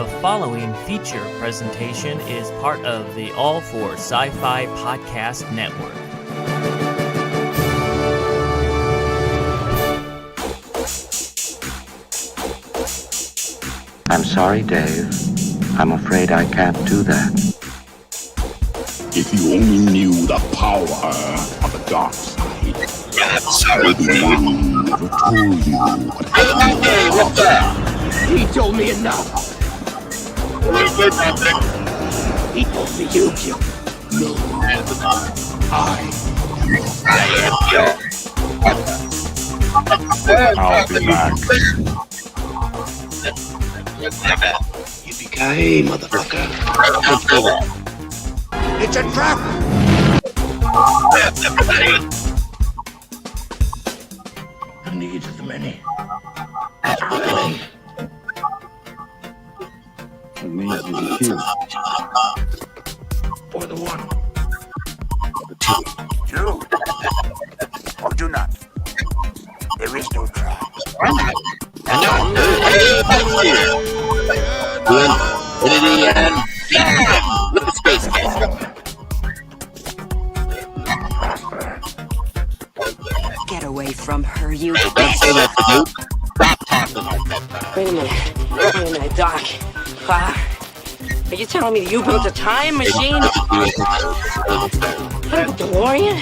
The following feature presentation is part of the All for Sci-Fi Podcast Network. I'm sorry, Dave. I'm afraid I can't do that. If you only knew the power of the dark side. Maybe I never told you what happened. He told me enough. He told me you killed. No, I am I'll be back. Yippee-ki-yay, motherfucker. It's a trap! The needs of the many. The needs of the few. Or the one. Or the two. Do. Or do not. There is no try. With the space case. Get away from her, you bitch! Stop talking like that. Wait a minute, Doc. Are you telling me that you built a time machine? What, a DeLorean?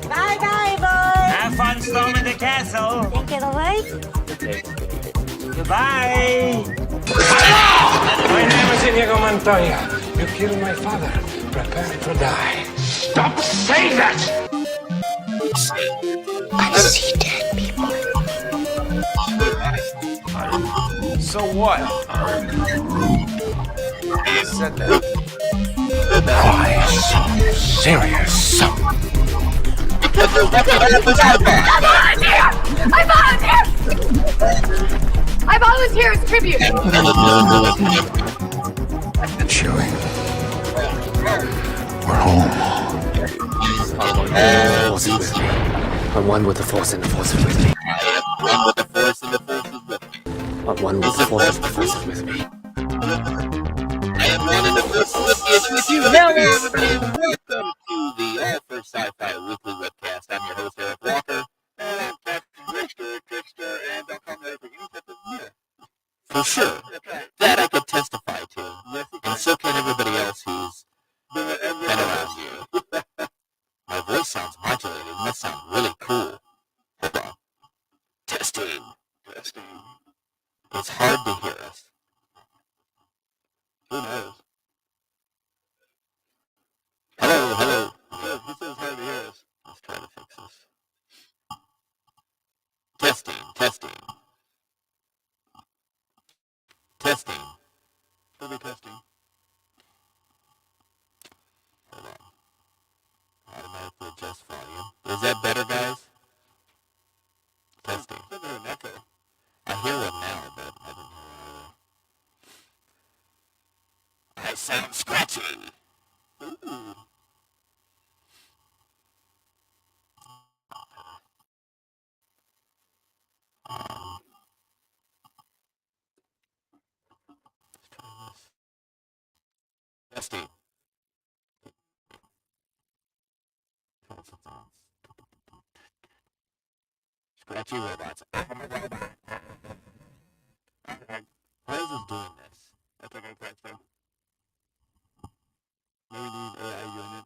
Bye-bye, boys. Have fun storming the castle. Think it'll work? Goodbye. My name is Inigo Montoya. You killed my father. Prepare to die. Stop saying that! I see dead people. So what? You said that. Why so serious? I volunteer as tribute. Chewie. We're home. Force is with me. I'm one with the Force, and the Force is with me. One with the Force and the Force is with me. I'm one with the Force, and the Force is with me. I am one and the Force is with you. Hello, everybody. Welcome to the All for Sci-Fi Weekly Webcast. I'm your host, Eric Walker. And I'm Captain Trickster, and I'll come there for you. For sure. That I could testify to. And so can everybody else who's been around you. My voice sounds modulated. It must sound really cool. Hold on. Testing. It's hard to hear us. Who knows? Hello. Who says it's hard to hear us? Let's try to fix this. Testing. Still be testing. Hold on. Automatically adjust volume. Is that better, guys? Testing. I hear an echo. I hear one now, but I didn't hear one earlier. I sound scratchy. Ooh. Let's try this. Testing. Try something else. Scratchy robots. Why is this doing this? I think I pressed them. Maybe we need AI unit.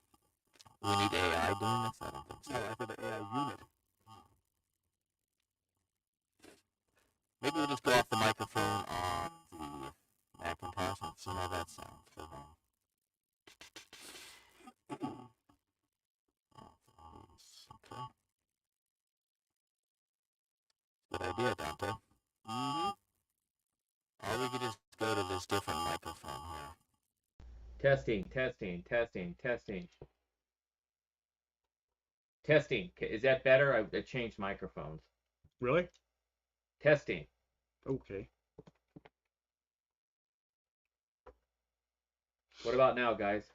We need AI doing this? I don't think so. I for the AI unit. Maybe we'll just go off the microphone on the Macintosh and see how that sounds. Okay. Good idea, Dante. Mm-hmm. Or we could just go to this different microphone here. Testing. Is that better? I changed microphones. Really? Testing. Okay. What about now, guys?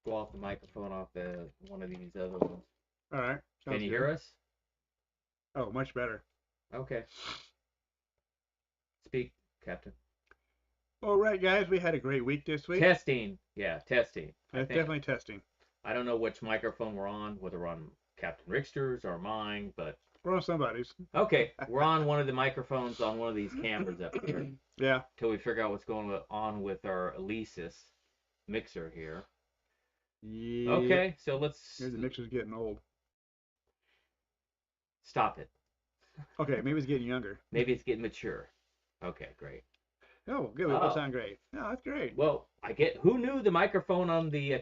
Go off the microphone off the one of these other ones. All right. Can you hear us? Oh, much better. Okay. Speak Captain. All right, guys, we had a great week this week. Testing. Yeah, testing. That's definitely testing. I don't know which microphone we're on, whether we're on Captain Rickster's or mine, but We're on somebody's. okay, we're on one of the microphones on one of these cameras up here Yeah. until we figure out what's going on with our Alesis mixer here. Yeah. Okay, so let's Maybe the mixer's getting old. stop it. Okay, maybe it's getting younger. Maybe it's getting mature. Okay, great. Oh, good. That sound great. No, that's great. Well, who knew the microphone on the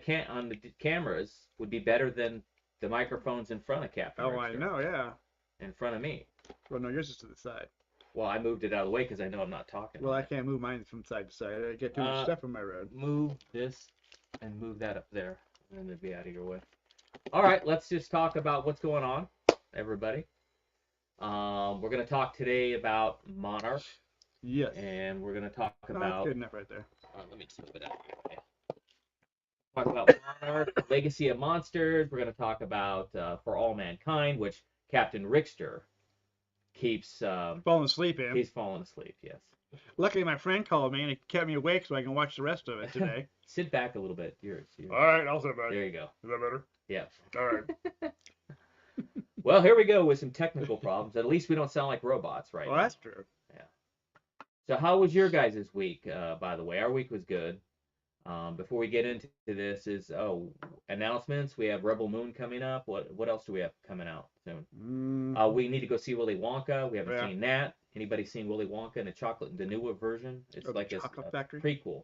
cameras would be better than the microphones in front of Captain Oh, I Rickster, know, yeah. in front of me. Well, no, yours is to the side. Well, I moved it out of the way because I know I'm not talking. Well, I can't move mine from side to side. I get too much stuff on my road. Move this and move that up there, and it'll be out of your way. All right, let's just talk about what's going on, everybody. We're going to talk today about Monarch. Yes. And we're going to talk No, about... that's good enough right there. let me just move it out here. Talk about Monarch, Legacy of Monsters. We're going to talk about For All Mankind, which Captain Rickster keeps... falling asleep in. He's fallen asleep, yes. Luckily, my friend called me and he kept me awake so I can watch the rest of it today. Sit back a little bit. Yours. All right, I'll sit back. There you go. Is that better? Yeah. All right. Well, here we go with some technical problems. At least we don't sound like robots right Well, now. that's true. So how was your guys' week, by the way? Our week was good. Before we get into this announcements. We have Rebel Moon coming up. What else do we have coming out soon? We need to go see Willy Wonka. We haven't seen that. Anybody seen Willy Wonka in the newer version? It's like a Factory? prequel.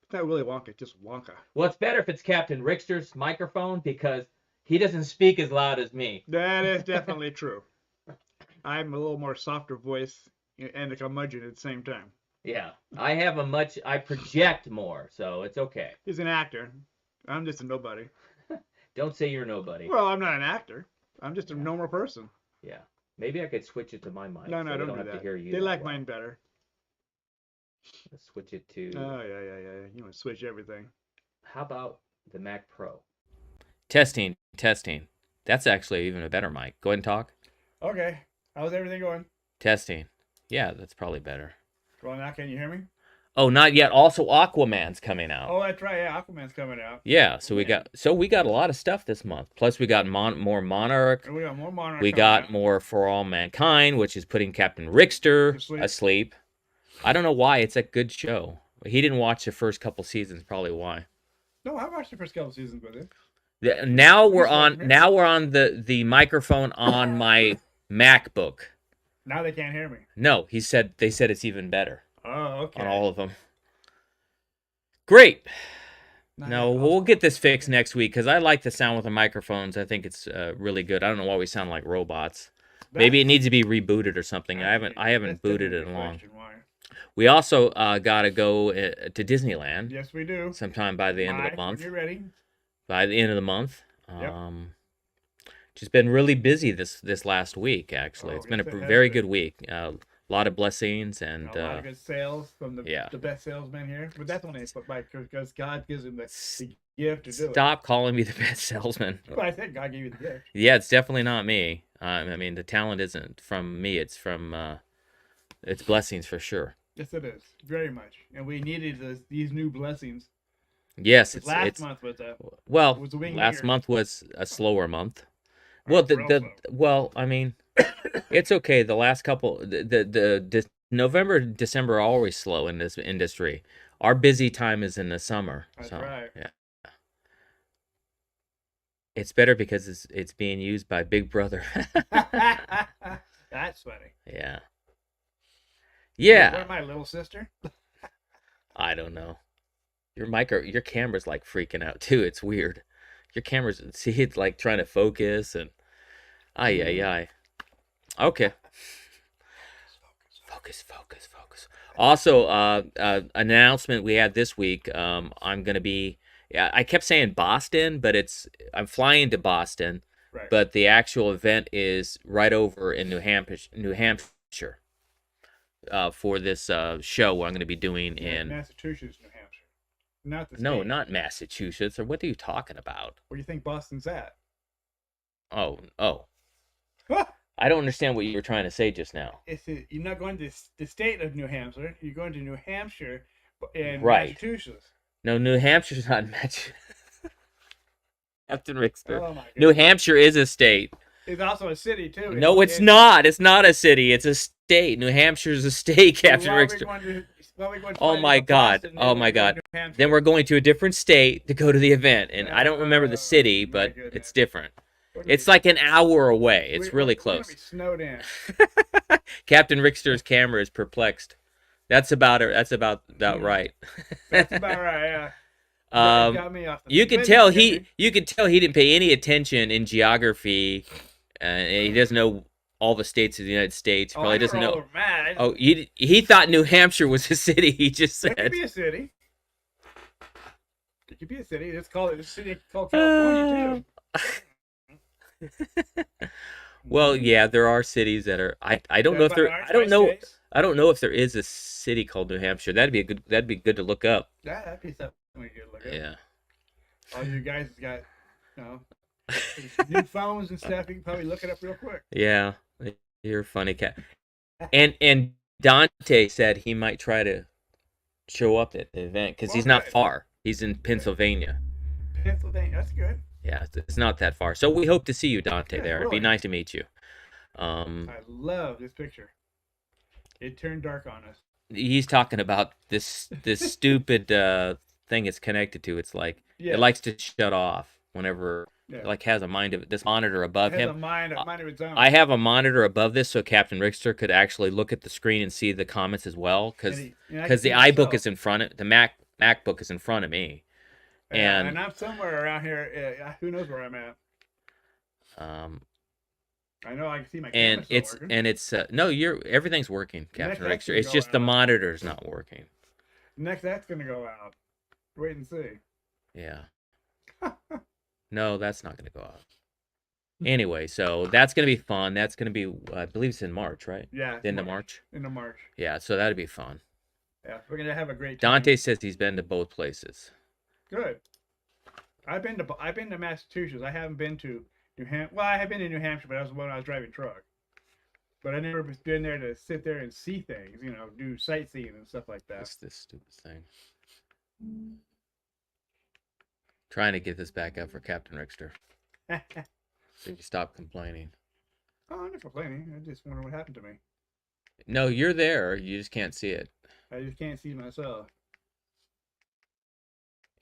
It's not Willy Wonka, it's just Wonka. Well, it's better if it's Captain Rickster's microphone because he doesn't speak as loud as me. That is definitely true. I'm a little more softer voice and a curmudgeon at the same time. Yeah, I project more, so it's okay. He's an actor. I'm just a nobody. Don't say you're nobody. Well, I'm not an actor. I'm just a normal person. Yeah, maybe I could switch it to my mic. No, so don't have do to that. hear you They that like well. mine better. Let's switch it to... Oh, yeah. You want to switch everything. How about the Mac Pro? Testing. That's actually even a better mic. Go ahead and talk. Okay. How's everything going? Testing. Yeah, that's probably better. Well, now can you hear me? Oh, not yet. Also, Aquaman's coming out. Oh, that's right. Yeah, Aquaman's coming out. Yeah, so we got a lot of stuff this month. Plus, we got more Monarch. And we got more Monarch. We got more For All Mankind, which is putting Captain Rickster asleep. I don't know why. It's a good show. He didn't watch the first couple seasons. Probably why. No, I watched the first couple seasons with it. Now we're on the microphone on my MacBook. Now they can't hear me. No, they said it's even better. Oh, okay. On all of them. Great. No, we'll get this fixed next week because I like the sound with the microphones. I think it's really good. I don't know why we sound like robots. Maybe it needs to be rebooted or something. I haven't booted it in long. We also got to go to Disneyland. Yes, we do. Sometime by the end of the month. You're ready. By the end of the month. Yep. Just been really busy this last week. Actually, it's been a very good week. A lot of blessings and a lot of good sales from the best salesman here. But that's only because God gives him the gift to do it. Stop calling me the best salesman. But I said God gave you the gift. Yeah, it's definitely not me. I mean, the talent isn't from me. It's from it's blessings for sure. Yes, it is very much, and we needed these new blessings. Yes, last month was a last month was a slower month. Well, I mean, it's okay. The last couple, the November, December are always slow in this industry. Our busy time is in the summer. That's right. Yeah. It's better because it's being used by Big Brother. That's funny. Yeah. Yeah. What, my little sister? I don't know. Your camera's like freaking out too. It's weird. Your camera's, see, it's like trying to focus and ay. Okay. Focus. Also, announcement we had this week. I'm gonna be. I kept saying Boston, but I'm flying to Boston. Right. But the actual event is right over in New Hampshire. For this show I'm going to be doing in Massachusetts, New Hampshire. Not the state. No, not Massachusetts. Or what are you talking about? Where do you think Boston's at? Oh. Huh? I don't understand what you were trying to say just now. You're not going to the state of New Hampshire. You're going to New Hampshire and Right. Massachusetts. No, New Hampshire's not Massachusetts. Captain Rickster. Oh my New goodness. Hampshire is a state. It's also a city too. No, it's not. It's not a city. It's a state. New Hampshire's a state, Captain Rickster. Oh my God. Oh my God. Then we're going to a different state to go to the event, and I don't remember the city, but it's different. It's like an hour away. It's really close. We're snowed in. Captain Rickster's camera is perplexed. That's about it. That's about right. That's about right. Yeah. Got me off the you can tell he didn't pay any attention in geography. He doesn't know all the states of the United States. Probably doesn't know. Oh, he thought New Hampshire was a city. He just said. It could be a city. It could be a city. Let's call it a city called California too. Well, yeah, there are cities that are. I don't know if there. I don't know. I don't know if there is a city called New Hampshire. That'd be good to look up. That'd be something we could look up. Yeah. All you guys got, new phones and stuff. You can probably look it up real quick. Yeah, you're a funny cat. And Dante said he might try to show up at the event because he's not far. He's in Pennsylvania. Pennsylvania, that's good. Yeah, it's not that far. So we hope to see you, Dante, there. It'd be nice to meet you. I love this picture. It turned dark on us. He's talking about this stupid thing it's connected to. It's like it likes to shut off whenever it like has a mind of this monitor above him. A mind of its own. I have a monitor above this so Captain Rickster could actually look at the screen and see the comments as well because the iBook is in front of the MacBook is in front of me. And I'm somewhere around here. Who knows where I'm at? I know I can see my camera. Everything's working, Captain Rickster. It's just the monitor's not working. Next, that's gonna go out. Wait and see. Yeah. No, that's not gonna go out. Anyway, so that's gonna be fun. That's gonna be, I believe it's in March, right? Yeah. End of March. End of March. Yeah, so that'd be fun. Yeah, we're gonna have a great time. Dante says he's been to both places. Good. I've been to Massachusetts. I haven't been to New Hampshire. Well, I have been to New Hampshire, but that was when I was driving truck. But I never been there to sit there and see things, do sightseeing and stuff like that. What's this stupid thing? Trying to get this back up for Captain Rickster. So you stop complaining. Oh, I'm not complaining. I just wonder what happened to me. No, you're there. You just can't see it. I just can't see myself.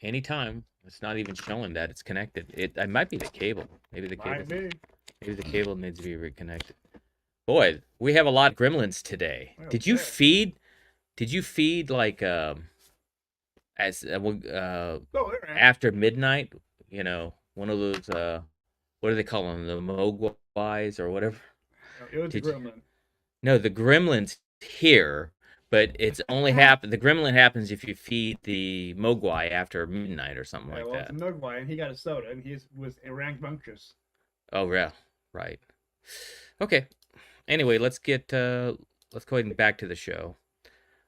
Anytime. It's not even showing that it's connected. It might be the cable. Maybe the cable needs to be reconnected. Boy, we have a lot of gremlins today. Okay. Did you feed like after midnight? One of those what do they call them? The mogwais or whatever. It was a gremlin. No, the gremlins here. But it's only the gremlin happens if you feed the mogwai after midnight or something like that. It's a mogwai, and he got a soda, and he was rambunctious. Oh yeah, right. Okay. Anyway, let's go ahead and back to the show.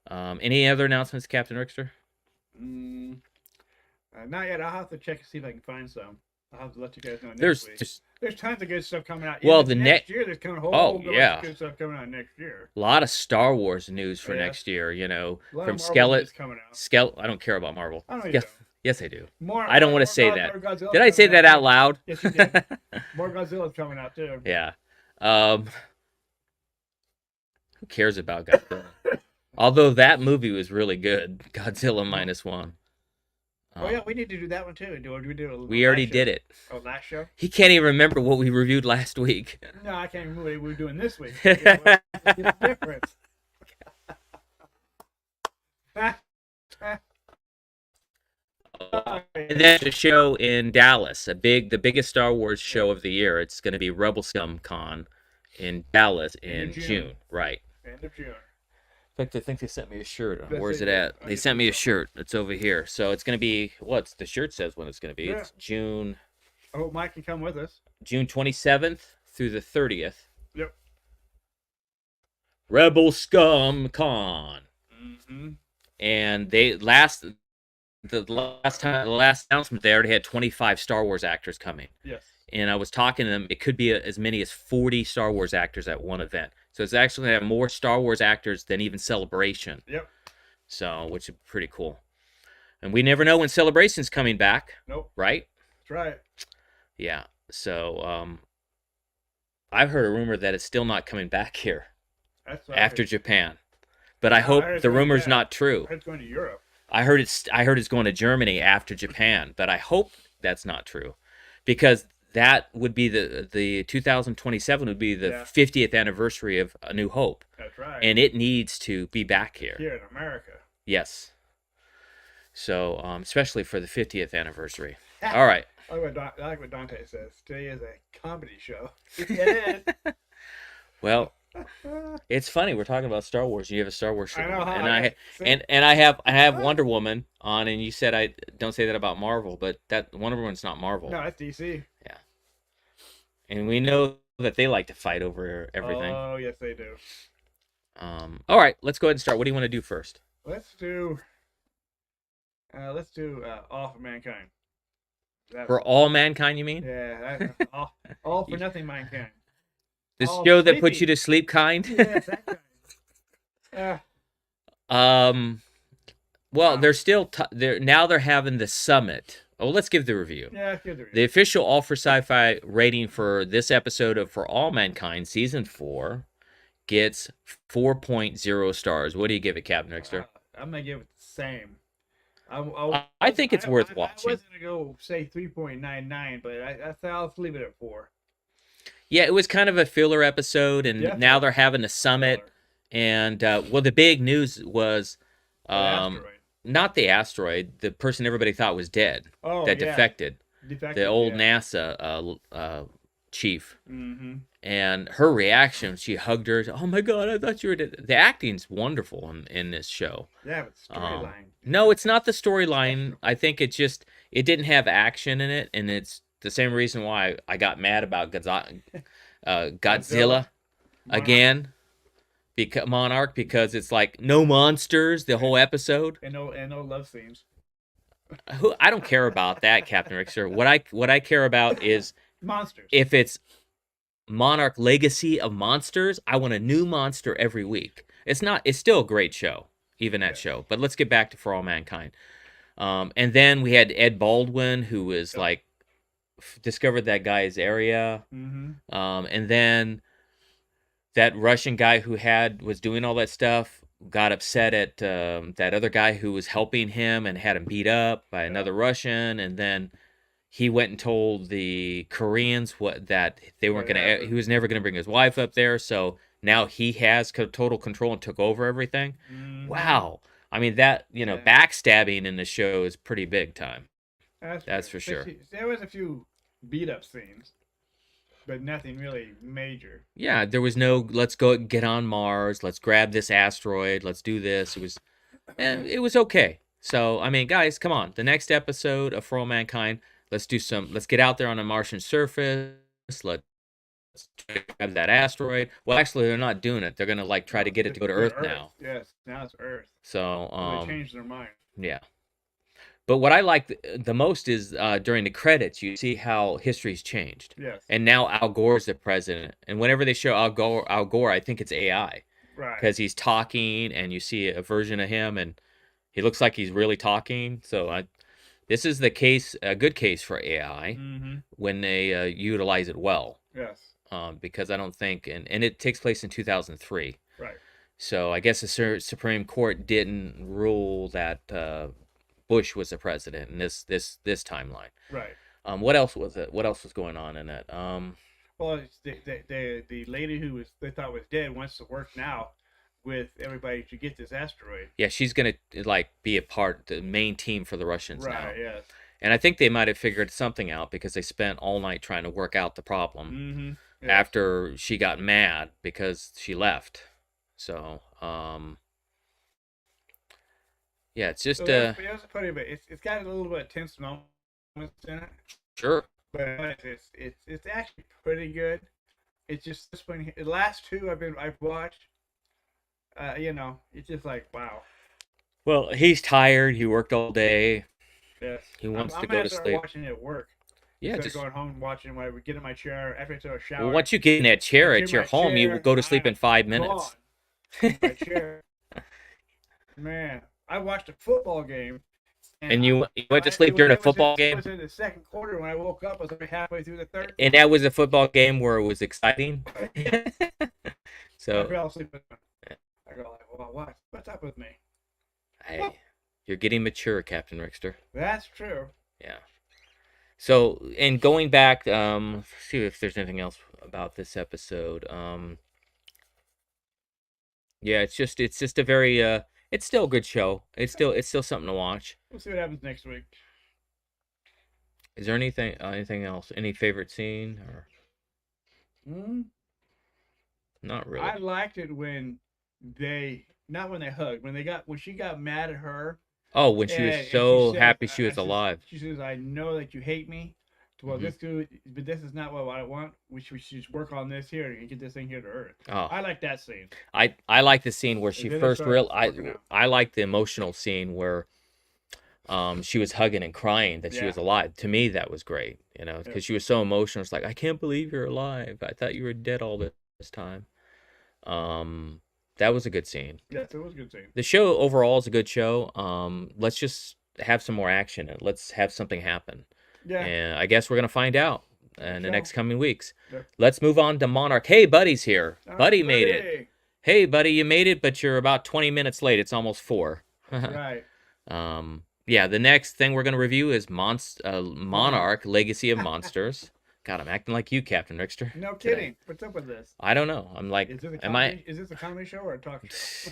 Any other announcements, Captain Rickster? Not yet. I'll have to check and see if I can find some. I'll have to let you guys know next week. There's tons of good stuff coming out. Well, next year there's coming a whole bunch of good stuff coming out next year. A lot of Star Wars news for next year. From Skeleton. I don't care about Marvel. I know you don't. Yes, I do. I don't want to say that. Did I say that out loud? Yes, you did. More Godzilla's coming out too. Yeah. Who cares about Godzilla? Although that movie was really good, Godzilla -1. Oh yeah, we need to do that one too. We already did it. Oh, last show? He can't even remember what we reviewed last week. No, I can't remember what we were doing this week. What's the difference? And then a show in Dallas, the biggest Star Wars show of the year. It's going to be Rebel Scum Con in Dallas in June. Right. End of June. In fact, I think they sent me a shirt. Where's it at? They sent me a shirt. It's over here. So it's going to be, the shirt says when it's going to be. Yeah. It's June. I hope Mike can come with us. June 27th through the 30th. Yep. Rebel Scum Con. Mm-hmm. And the last announcement, they already had 25 Star Wars actors coming. Yes. and I was talking to them, it could be as many as 40 Star Wars actors at one event. So it's actually going to have more Star Wars actors than even Celebration. Yep. So, which is pretty cool. And we never know when Celebration's coming back. Nope. Right? That's right. Yeah. So, I've heard a rumor that it's still not coming back here That's what after I heard. Japan. But I I hope heard it's the going rumor's back. not true. I heard it's going to Europe. I heard it's going to Germany after Japan, but I hope that's not true, because that would be the 2027 would be the Yeah. 50th anniversary of A New Hope, That's right. and it needs to be back here. Here in America. Yes. So, especially for the 50th anniversary. All right. I like what Dante says. Today is a comedy show. Get in. Well, it's funny we're talking about Star Wars. You have a Star Wars show, I know how and I- and I have Wonder Woman on, and you said I don't say that about Marvel, but that Wonder Woman's not Marvel. No, that's DC. Yeah. And we know that they like to fight over everything. Oh, yes, they do. All right, let's go ahead and start. What do you want to do first? Let's do All for Mankind. For all mankind, you mean? Yeah, all for nothing mankind. This all show that puts sleepy. you to sleep kind? Yes, that kind. Well, they're still they're having the summit. Oh, let's give the review. Yeah, it's good to read. The official All for Sci-Fi rating for this episode of For All Mankind season 4 gets 4.0 stars. What do you give it, Captain Rickster? I'm gonna give it the same. I think it's worth watching. I was gonna go say 3.99, but I thought I'll leave it at 4. Yeah, it was kind of a filler episode, and Definitely. now they're having a summit. And well, the big news was Asteroid. not the asteroid, the person everybody thought was dead Oh, that yeah. defected, the old yeah. NASA chief. Mm-hmm. And her reaction, she hugged her. Oh my God, I thought you were dead. The acting's wonderful in this show. Yeah, but storyline. No, it's not the storyline. I think it didn't have action in it, and it's the same reason why I got mad about Godzilla again. Monarch, because it's like no monsters the whole episode. And no love scenes. I don't care about that, Captain Rickster. What I care about is Monsters. if it's Monarch Legacy of Monsters, I want a new monster every week. It's still a great show, even that show. But let's get back to For All Mankind. And then we had Ed Baldwin, who was like discovered that guy's area. Mm-hmm. And then that Russian guy who was doing all that stuff got upset at that other guy who was helping him and had him beat up by another Russian, and then he went and told the Koreans that they weren't going to. He was never going to bring his wife up there, so now he has total control and took over everything. Mm-hmm. Wow, I mean that backstabbing in the show is pretty big time. That's for sure. There was a few beat up scenes, but nothing really major. Yeah, there was no let's go get on Mars, let's grab this asteroid, let's do this. It was okay. So, I mean, guys, come on. The next episode of For All Mankind, let's get out there on a Martian surface. Let's grab that asteroid. Well, actually, they're not doing it. They're going to try to get it to go to Earth now. Yes, now it's Earth. So, they changed their mind. Yeah. But what I like the most is during the credits, you see how history's changed. Yes. And now Al Gore's the president. And whenever they show Al Gore, I think it's AI. Right. Because he's talking, and you see a version of him, and he looks like he's really talking. So this is a good case for AI when they utilize it well. Yes. Because I don't think, and it takes place in 2003. Right. So I guess the Supreme Court didn't rule that Bush was the president in this timeline. Right. What else was it? What else was going on in it? Well, the lady who they thought was dead wants to work now with everybody to get this asteroid. Yeah, she's gonna be the main team for the Russians now. Right. Yes. And I think they might have figured something out because they spent all night trying to work out the problem Mm-hmm. Yes. after she got mad because she left. So, yeah, it's just it's got a little bit of tense moments in it, sure. but it's actually pretty good. It's just this one. The last two I've watched. It's just like wow. Well, he's tired. He worked all day. Yes. He wants I'm to gonna go to start sleep. watching it at work. Yeah, Instead just of going home and watching when I would get in my chair after I took a shower. well, once you get in that chair at your home, you will go to sleep in 5 minutes. In my chair. Man, I watched a football game. And you went to sleep during a football It game? was in the second quarter when I woke up. I was already halfway through the third. And that was a football game where it was exciting? I So, fell asleep. I go like, well, what's up with me? hey, you're getting mature, Captain Rickster. That's true. Yeah. So, and going back, let's see if there's anything else about this episode. Yeah, it's just a very it's still a good show. It's still something to watch. We'll see what happens next week. Is there anything else? Any favorite scene or not really? I liked it when not when they hugged, when she got mad at her. Oh, when she was so happy she was alive. She says, "I know that you hate me. Well, this is not what I want. We should work on this here and get this thing here to Earth." Oh, I like that scene. I like the scene where she then it first starts working out. I like the emotional scene where she was hugging and crying that she was alive. To me, that was great, because she was so emotional. It's like, I can't believe you're alive. I thought you were dead all this time. That was a good scene. Yes, it was a good scene. The show overall is a good show. Let's just have some more action and let's have something happen. Yeah. And I guess we're gonna find out in the next coming weeks. Yep. Let's move on to Monarch. Hey, Buddy's here. Buddy made it. Buddy. Hey, Buddy, you made it, but you're about 20 minutes late. It's almost 4. Right. Yeah, the next thing we're gonna review is Monarch: Legacy of Monsters. God, I'm acting like you, Captain Rickster. No today. kidding. What's up with this? I don't know. I'm like, Is this a comedy show or a talk show?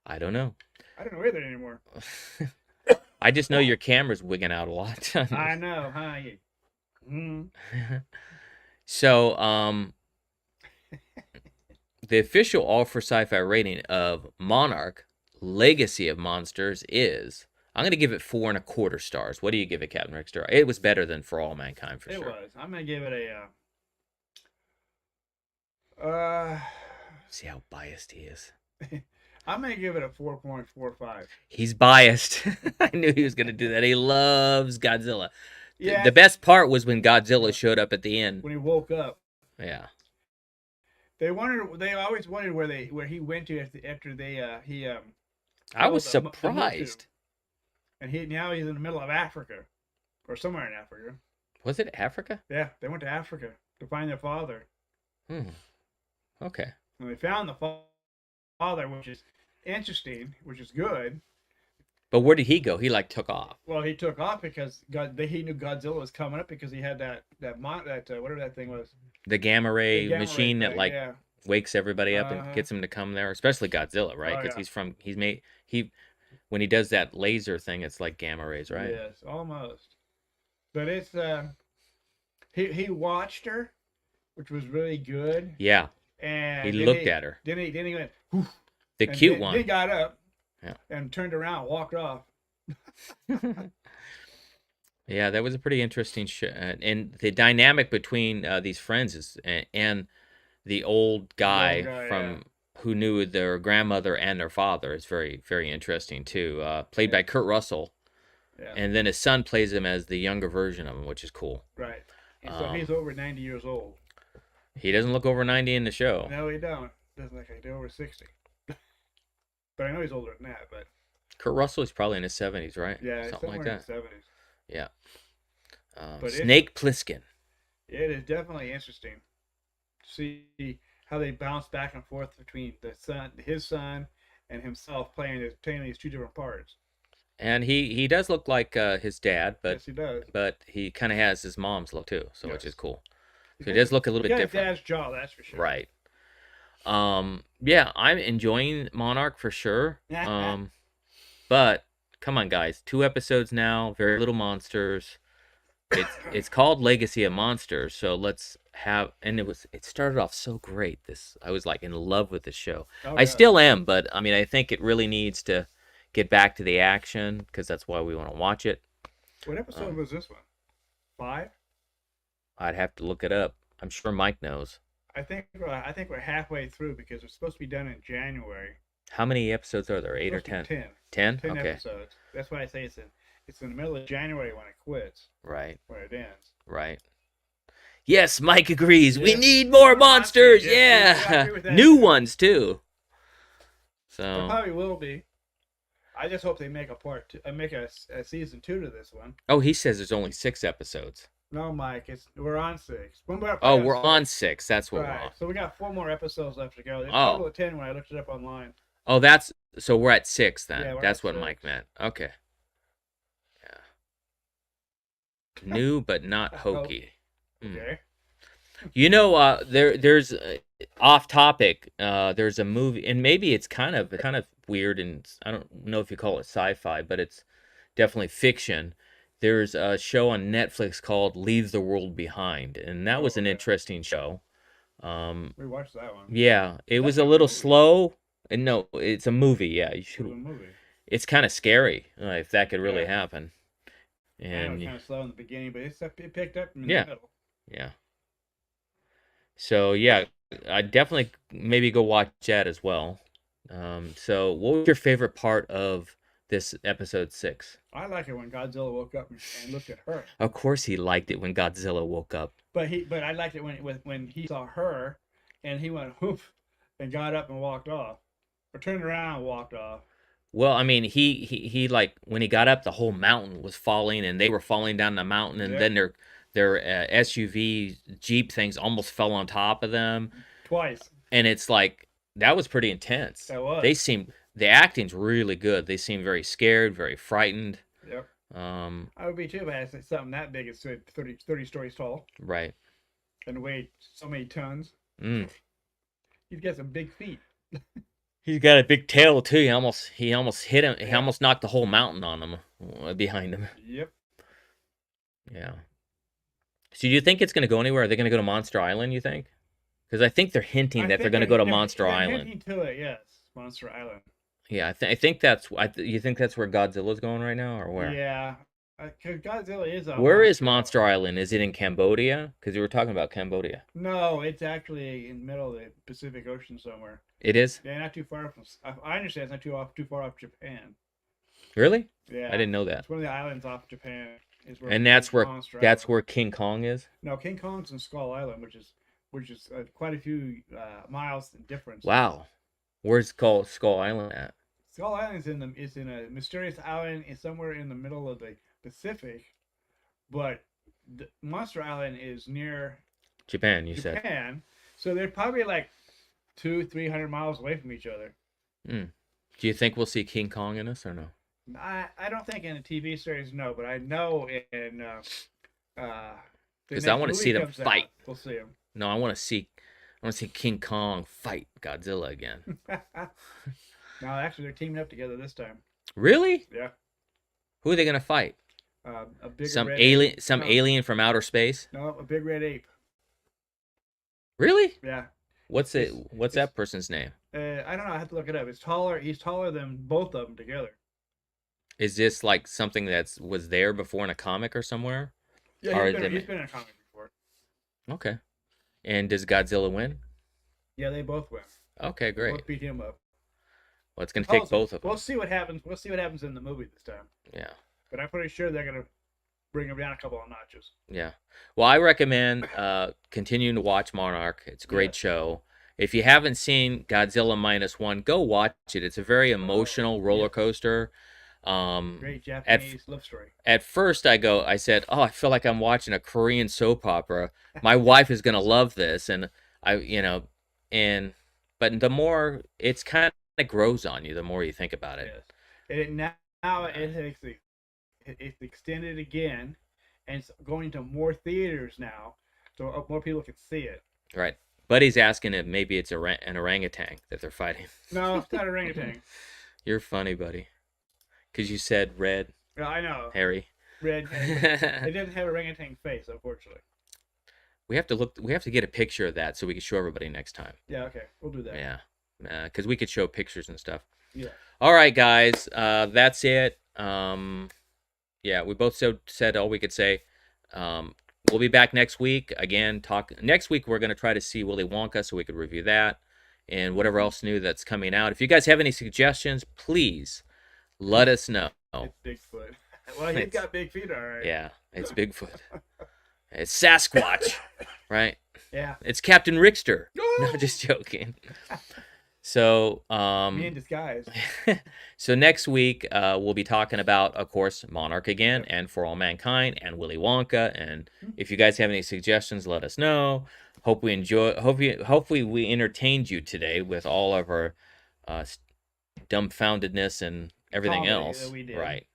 I don't know. I don't know either anymore. I just know your camera's wigging out a lot. I know, huh? So, the official All for Sci-Fi rating of Monarch: Legacy of Monsters is, I'm going to give it 4.25 stars. What do you give it, Captain Rickster? It was better than For All Mankind, for sure. It was. I'm going to give it a... See how biased he is. I'm going to give it a 4.45. He's biased. I knew he was going to do that. He loves Godzilla. Yeah. The best part was when Godzilla showed up at the end. When he woke up. Yeah. They always wondered where he went to after he I was surprised. And now he's in the middle of Africa, or somewhere in Africa. Was it Africa? Yeah, they went to Africa to find their father. Okay. And they found the father, which is interesting, which is good. But where did he go? He took off. Well, he took off because he knew Godzilla was coming up because he had that whatever that thing was. The gamma ray machine that wakes everybody up and Uh-huh. gets him to come there, especially Godzilla, right? Because when he does that laser thing, it's like gamma rays, right? Yes, almost. But it's he watched her, which was really good. Yeah. And he looked at her. Then he went, "Whoof," the and cute then, one. He got up. Yeah. And turned around, walked off. Yeah, that was a pretty interesting show, and the dynamic between these friends and the old guy from who knew their grandmother and their father is very, very interesting too. Played by Kurt Russell, and then his son plays him as the younger version of him, which is cool. Right. And so he's over 90 years old. He doesn't look over 90 in the show. No, he don't. Doesn't look like he's over 60. But I know he's older than that. But Kurt Russell is probably in his 70s, right? Yeah, something like that. In his 70s. Yeah. But Snake Plissken. It is definitely interesting to see how they bounce back and forth between his son, and himself playing these two different parts. And he does look like his dad, but yes, he does. But he kind of has his mom's look too, so which is cool. So he does look a little bit different. Dad's jaw, that's for sure. Right. Yeah, I'm enjoying Monarch for sure. But come on, guys, 2 episodes now, very little monsters. It's called Legacy of Monsters, so let's have. And it started off so great. I was like in love with the show. I still am, but I mean, I think it really needs to get back to the action because that's why we want to watch it. What episode was this one? 5? I'd have to look it up. I'm sure Mike knows. I think we're halfway through because it's supposed to be done in January. How many episodes are there? 8 or 10? 10. 10? 10 okay. episodes. That's why I say it's in the middle of January when it quits. Right. When it ends. Right. Yes, Mike agrees. We Yes. need more More monsters. monsters. Yes, I Yeah. agree with that. New ones too. There So. probably will be. I just hope they make make a season 2 to this one. Oh, he says there's only 6 episodes. No, Mike, we're on 6. Oh, we're on 6. That's what we're Right. on. So we got 4 more episodes left to go. There's a Oh. total of 10 when I looked it up online. Oh, that's so we're at 6 then. Yeah, we're That's at what 6. Mike meant. Okay. Yeah. New but not hokey. Okay. You know, there's off topic. There's a movie, and maybe it's kind of weird, and I don't know if you call it sci-fi, but it's definitely fiction. There's a show on Netflix called Leave the World Behind, and that was an interesting show. We watched that one. Yeah, it was That's a a little movie. slow. And no, it's a movie. Yeah, you It was a should. movie. It's kind of scary if that could really Yeah. happen. I know And it's kind of slow in the beginning, but it picked up in Yeah. the middle. yeah. So yeah, I definitely maybe go watch that as well. So what was your favorite part of this episode 6? I like it when Godzilla woke up and looked at her. Of course, he liked it when Godzilla woke up. But I liked it when he saw her, and he went whoof, and got up and walked off, or turned around and walked off. Well, I mean, he like when he got up, the whole mountain was falling, and they were falling down the mountain, and Yeah. then their SUV Jeep things almost fell on top of them, Twice. and it's like that was pretty intense. That was. The acting's really good. They seem very scared, very frightened. Yep. I would be too if I had something that big. It's 30 stories tall Right. and weighed so many tons. Mm. He's got some big feet. He's got a big tail too. He almost hit him. He Yeah. almost knocked the whole mountain on him behind him. Yep. Yeah. So do you think it's going to go anywhere? Are they going to go to Monster Island, you think? Because I think they're hinting that they're going to go to Monster Island. Hinting to it, yes. Monster Island. Yeah, I think that's. You think that's where Godzilla's going right now, or where? Yeah. Because Godzilla is on Where is Monster Island? Is it in Cambodia? Because we were talking about Cambodia. No, it's actually in the middle of the Pacific Ocean somewhere. It is? Yeah, not too far from. I understand it's not too far off Japan. Really? Yeah. I didn't know that. It's one of the islands off Japan. Is where And that's where Monster that's Island. where King Kong is. No, King Kong's in Skull Island, which is quite a few miles in difference. Wow. Where's called Skull Island at? Skull Island is in a mysterious island. It's somewhere in the middle of the Pacific, but Monster Island is near Japan, you said. Japan, so they're probably like 200-300 miles away from each other. Do you think we'll see King Kong in this or no? I don't think in the TV series, no, but I know in Because I want to see them fight. We'll see them. No, I want to see King Kong fight Godzilla again. No, actually, they're teaming up together this time. Really? Yeah. Who are they gonna fight? A big Some red alien, ape. some No, alien from outer space? No, a big red ape. Really? Yeah. What's It's- that person's name? I don't know. I have to look it up. It's taller. He's taller than both of them together. Is this like something was there before in a comic or somewhere? Yeah, Or he's is been, it- he's been in a comic before. Okay. And does Godzilla win? Yeah, they both win. Okay, They great. both beat him up. Well, it's gonna take both of them. We'll see what happens. We'll see what happens in the movie this time. Yeah. But I'm pretty sure they're gonna bring him down a couple of notches. Yeah. Well, I recommend continuing to watch Monarch. It's a great show. If you haven't seen Godzilla -1, go watch it. It's a very emotional roller coaster. Great Japanese love story. At first, I said, "Oh, I feel like I'm watching a Korean soap opera. My wife is gonna love this," and but the more it's kind of grows on you, the more you think about it. Yes. And now it's extended again, and it's going to more theaters now, so more people can see it. Right. Buddy's asking if maybe it's an orangutan that they're fighting. No, it's not a orangutan. You're funny, buddy. Because you said red, Yeah, I know. hairy. Red. It doesn't have a orangutan face, unfortunately. We have to get a picture of that so we can show everybody next time. Yeah, okay, we'll do that. Yeah. Because we could show pictures and stuff. Yeah. All right, guys. That's it. Yeah, we both said all we could say. We'll be back next week. Again, next week we're going to try to see Willy Wonka so we could review that and whatever else new that's coming out. If you guys have any suggestions, please let us know. It's Bigfoot. Well, he's It's- got big feet, all right. Yeah, it's Bigfoot. It's Sasquatch, right? Yeah. It's Captain Rickster. No, just joking. So, Me in disguise. so next week we'll be talking about, of course, Monarch again, and For All Mankind, and Willy Wonka. And if you guys have any suggestions, let us know. Hope we enjoy. Hopefully we entertained you today with all of our dumbfoundedness and everything Comedy else. that we did. Right.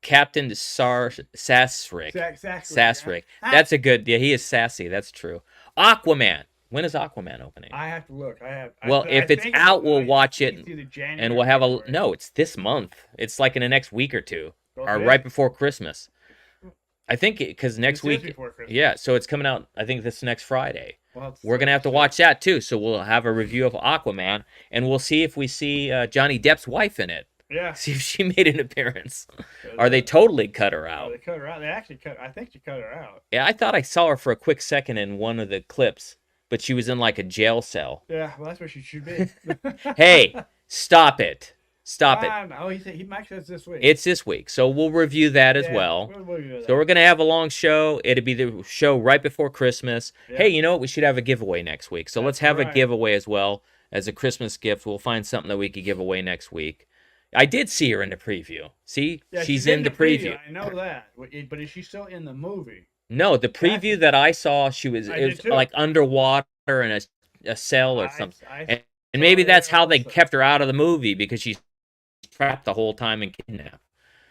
Captain Sasrick. Sasrick. That's a good. Yeah, he is sassy. That's true. Aquaman. When is Aquaman opening? I have to look. Well, if it's think out, we'll I watch think it, it's either January and we'll have or a. February. No, it's this month. It's like in the next week or two, or Okay. right before Christmas. I think because next This is week. before Christmas. Yeah, so it's coming out. I think this next Friday. Well, We're gonna have to watch that too. So we'll have a review of Aquaman, and we'll see if we see Johnny Depp's wife in it. Yeah. See if she made an appearance, or they totally cut her Oh, out. they cut her out. They actually cut. I think she cut her out. Yeah, I thought I saw her for a quick second in one of the clips, but she was in like a jail cell. Yeah. Well, that's where she should be. Hey, stop it! Stop it! Oh, Mike says this week. It's this week, so we'll review that as Yeah, well. we'll do that. So we're gonna have a long show. It'll be the show right before Christmas. Yeah. Hey, you know what? We should have a giveaway next week. So let's have a right. giveaway as well as a Christmas gift. We'll find something that we could give away next week. I did see her in the preview. See, Yeah, she's in the preview. I know that, but is she still in the movie? No, the preview that I saw, she was I it did was too. like underwater in a cell or something. I And saw maybe her that's there how they also. kept her out of the movie because she's trapped the whole time and kidnapped.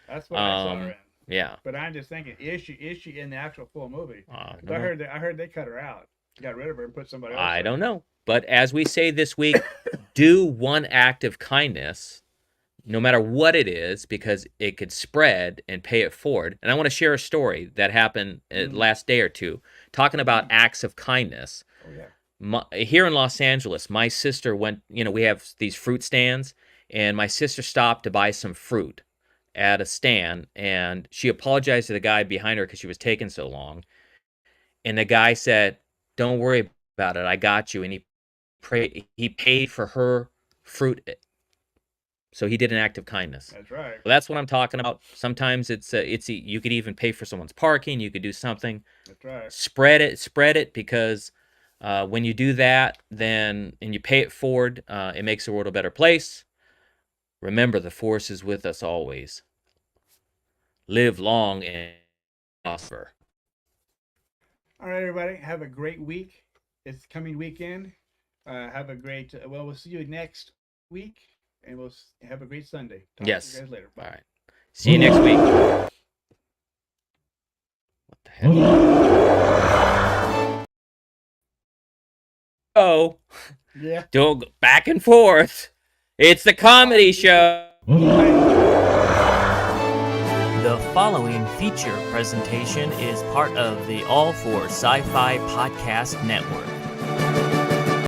That's what I saw her in. Yeah. But I'm just thinking, is she in the actual full movie? I I heard they cut her out, got rid of her, and put somebody else. I in. don't know. But as we say this week, do one act of kindness, no matter what it is, because it could spread and pay it forward. And I want to share a story that happened last day or two, talking about acts of kindness. Oh yeah. Here in Los Angeles, my sister went, we have these fruit stands, and my sister stopped to buy some fruit at a stand, and she apologized to the guy behind her because she was taking so long. And the guy said, "Don't worry about it, I got you." And he paid for her fruit. So he did an act of kindness. That's right. Well, that's what I'm talking about. Sometimes it's you could even pay for someone's parking. You could do something. That's right. Spread it, because when you do that, and you pay it forward, it makes the world a better place. Remember, the force is with us always. Live long and prosper. All right, everybody. Have a great week. It's coming weekend. Have a great. We'll see you next week, and we'll have a great Sunday. Talk Yes. to you guys later. Bye. All right. See you next week. What the heck? Oh, Yeah. don't go back and forth. It's the comedy show. The following feature presentation is part of the All for Sci-Fi Podcast Network.